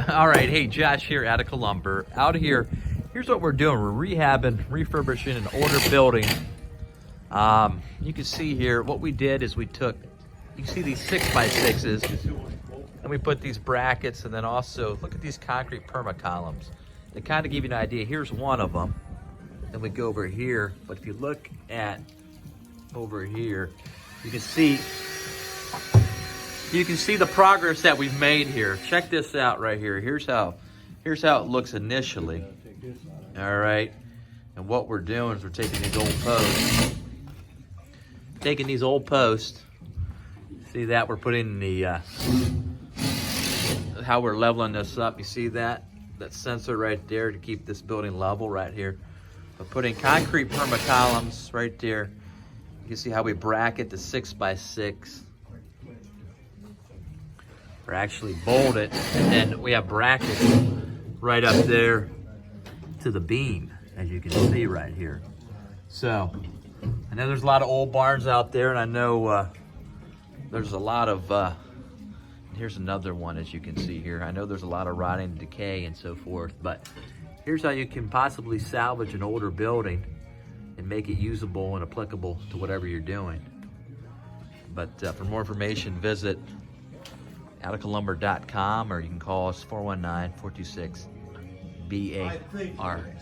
All right, hey, Josh here, Attica Lumber. Out here, here's what we're doing. We're rehabbing, refurbishing an older building. You can see here, what we did is we took, you can see these 6x6s, and we put these brackets, and then also, look at these concrete perma columns. To kind of give you an idea, here's one of them. Then we go over here, but if you look at over here, you can see the progress that we've made here. Check this out right here. Here's how it looks initially. All right, and what we're doing is we're taking these old posts. See that we're putting the how we're leveling this up. You see that sensor right there to keep this building level right here. We're putting concrete perma columns right there. You can see how we bracket the 6x6. We're actually bolted, and then we have brackets right up there to the beam, as you can see right here. So, I know there's a lot of old barns out there, and I know there's a lot of, here's another one, as you can see here. I know there's a lot of rotting, decay, and so forth, but here's how you can possibly salvage an older building and make it usable and applicable to whatever you're doing. But for more information, visit atticalumber.com, or you can call us 419-426-BARN.